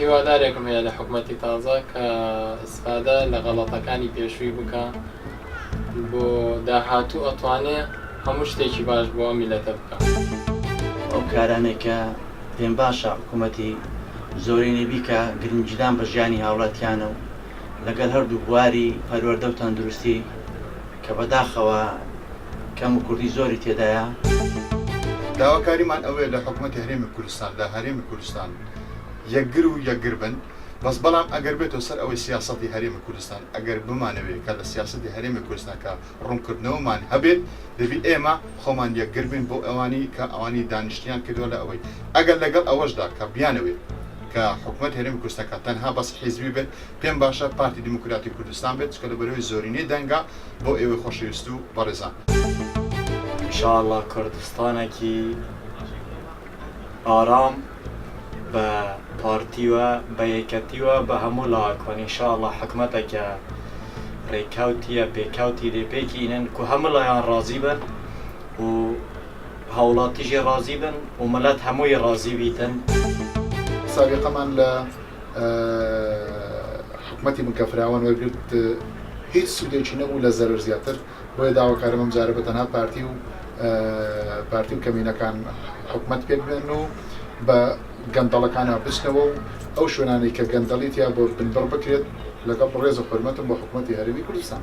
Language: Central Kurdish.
هیوادارێکم هەیە لە حکوومەتی تازە کە ئستفادە لە غەڵەتەکانی پێشووی بکە بۆ داهاتوو ئەتوانێ هەموو شتێکی باش بۆ میلەتە بکە. ئەو کارانێکە پێم باشە حکوومەتی زۆرینەی بیکە گرنگجدان بە ژیانی هاوڵاتیانە و لەگەڵ هەردوو بواری پەروەردە و تەندروستی کە بەداخەوە کەم و کوردی زۆری تێدایە. داواکاریمان ئەوەیە لە حکوومەتی هەرێمی کوردستان لە هەرێمی کوردستان یەکگر و یەکگر بن، بەس بەڵام ئەگەر بێتەوە سەر ئەوەی سیاسەتی هەرێمی کوردستان ئەگەر بمانەوێت کە لە سیاسەتی هەرێمی کوردستان کە ڕوونکردنەوەمان هەبێت دەبێت ئێمە خۆمان یەکگر بین بۆ ئەوانی کە ئەوانی دانیشتیان کردووە لە ئەوەی ئەگەر لەگەڵ ئەوەشدا کە بیانەوێت کە حکوومەت هەرێمی کوردستان کە تەنها بەس حیزبی بێت پێم باشە پارتی دیموکراتی کوردستان بێت چکە لە بەرەوەی زۆرینەی دەنگا بۆ ئێوەی خۆشەویست و بەڕێزان. ئینشاءالله کوردستانێکی ئارام بە پارتیوە بە یەکەتیوە بە هەموو لاکۆن ئینشاءالله حکومەتێکە ڕێککەوتیە پێکەوتی لێپێکی ئینن کو هەموو لایەن ڕازی بن و هاوڵاتیژی ڕازی بن و ملەت هەمووی ڕازی بیتن. سابقەمان لە حکومەتی مکەفراوان وەرگرت هیچ سوودێکی نەبوو لە زەرر زیاتر، بۆیە داواکارم ئەم جارە بە تەنها پارتی و کەمینەکان حکومەت پێ بێن و بە گەندەڵەکانە بچنەوە و ئەو شوێنانەی کە گەندەڵیتیا بۆ بنبڕ بکرێت لەگەڵ ڕێز و حورمەتم بۆ حکومەتی هەرێمی کوردستان.